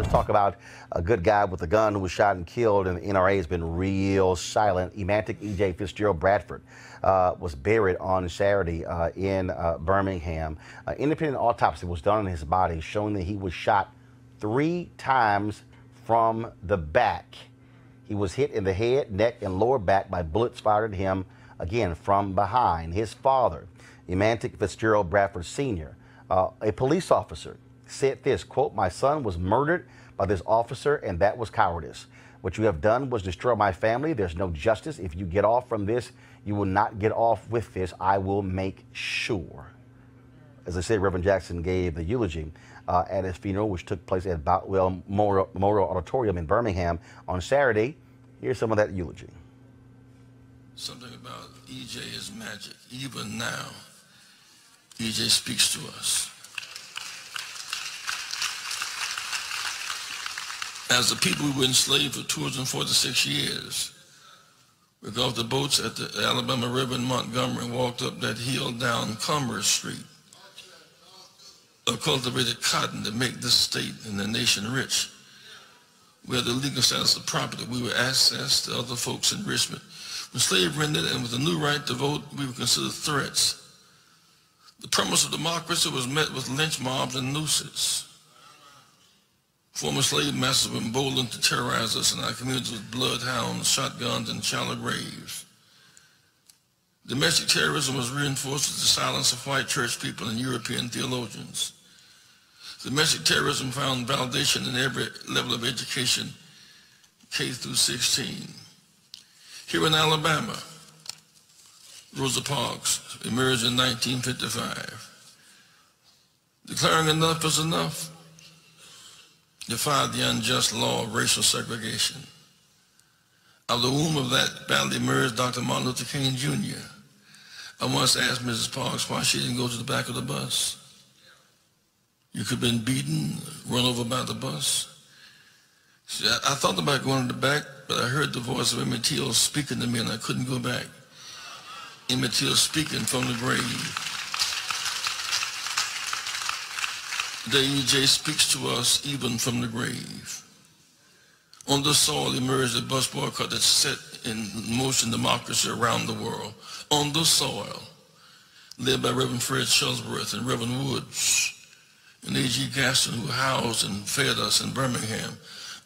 Let's talk about a good guy with a gun who was shot and killed, and the NRA has been real silent. Emantic E.J. Fitzgerald Bradford was buried on Saturday in Birmingham. Independent autopsy was done on his body, showing that he was shot 3 times from the back. He was hit in the head, neck, and lower back by bullets fired at him, again, from behind. His father, Emantic Fitzgerald Bradford Sr., a police officer, said this, quote, "My son was murdered by this officer, and that was cowardice. What you have done was destroy my family. There's no justice. If you get off from this, you will not get off with this. I will make sure." As I said, Reverend Jackson gave the eulogy at his funeral, which took place at Boutwell Memorial Auditorium in Birmingham on Saturday. Here's some of that eulogy. Something about E.J. is magic. Even now, E.J. speaks to us. As the people who were enslaved for 246 years, we got off the boats at the Alabama River in Montgomery and walked up that hill down Commerce Street, cultivated cotton to make this state and the nation rich. We had the legal status of property. We were access to other folks' enrichment. When slavery ended and with the new right to vote, we were considered threats. The premise of democracy was met with lynch mobs and nooses. Former slave masters were emboldened to terrorize us in our communities with bloodhounds, shotguns, and shallow graves. Domestic terrorism was reinforced with the silence of white church people and European theologians. Domestic terrorism found validation in every level of education, K through 16. Here in Alabama, Rosa Parks emerged in 1955, declaring enough is enough, defied the unjust law of racial segregation. Out of the womb of that battle emerged Dr. Martin Luther King Jr. I once asked Mrs. Parks why she didn't go to the back of the bus. You could have been beaten, run over by the bus. She said, I thought about going to the back, but I heard the voice of Emmett Till speaking to me and I couldn't go back. Emmett Till speaking from the grave. Today, E.J. speaks to us even from the grave. On this soil emerged a bus boycott that set in motion democracy around the world. On this soil, led by Reverend Fred Shuttlesworth and Reverend Woods and A.G. Gaston, who housed and fed us in Birmingham.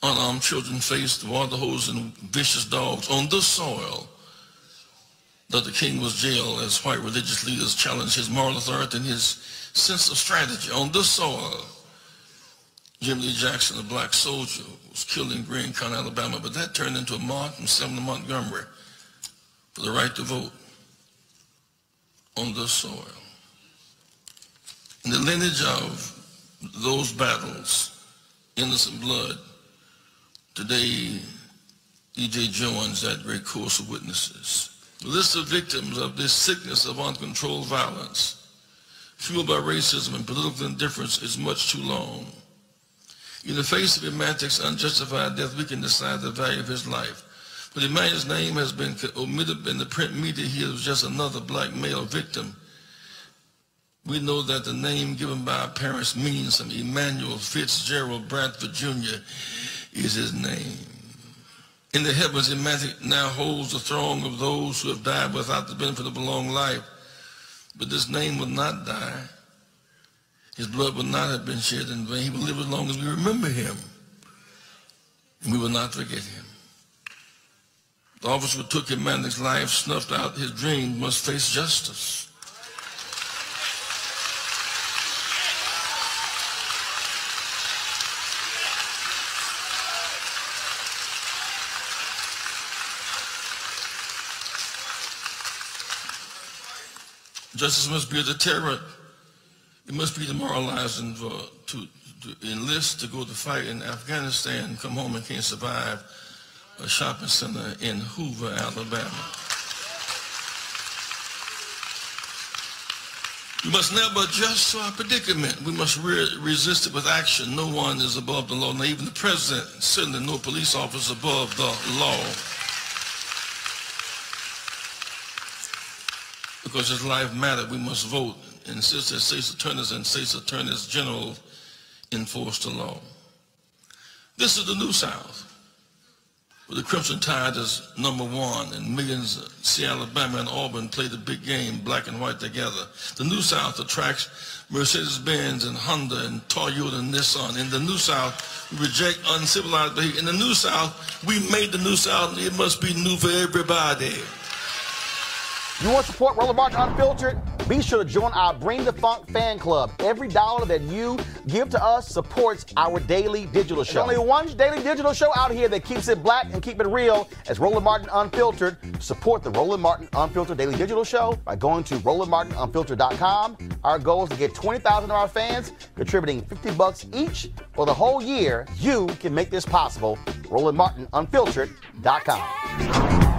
Unarmed children faced water hoses and vicious dogs. On this soil, Dr. King was jailed as white religious leaders challenged his moral authority and his sense of strategy. On this soil, Jim Lee Jackson, a black soldier, was killed in Greene County, Alabama, but that turned into a march from Selma to Montgomery for the right to vote. On this soil. In the lineage of those battles, innocent blood, today E.J. joins that great course of witnesses. The list of victims of this sickness of uncontrolled violence, fueled by racism and political indifference, is much too long. In the face of Emantic's unjustified death, we can decide the value of his life. But Emantic's name has been omitted in the print media. He was just another black male victim. We know that the name given by our parents means something. Emmanuel Fitzgerald Bradford Jr. is his name. In the heavens, Emantic now holds the throne of those who have died without the benefit of a long life. But this name will not die. His blood will not have been shed in vain. He will live as long as we remember him. And we will not forget him. The officer who took Emantic's life, snuffed out his dream, must face justice. Justice must be a deterrent. It must be demoralizing to enlist to go to fight in Afghanistan, come home and can't survive a shopping center in Hoover, Alabama. We must never adjust to our predicament. We must resist it with action. No one is above the law, not even the president, certainly no police officer above the law. Because his life mattered, we must vote and insist that state's attorneys and state's attorneys general enforce the law. This is the New South, where the Crimson Tide is #1 and millions of Seattle, Alabama, and Auburn play the big game, black and white together. The New South attracts Mercedes-Benz and Honda and Toyota and Nissan. In the New South, we reject uncivilized behavior. In the New South, we made the New South, and it must be new for everybody. You want to support Roland Martin Unfiltered? Be sure to join our Bring the Funk fan club. Every dollar that you give to us supports our daily digital show. There's only one daily digital show out here that keeps it black and keep it real as Roland Martin Unfiltered. Support the Roland Martin Unfiltered daily digital show by going to RolandMartinUnfiltered.com. Our goal is to get 20,000 of our fans contributing $50 each for the whole year. You can make this possible. RolandMartinUnfiltered.com.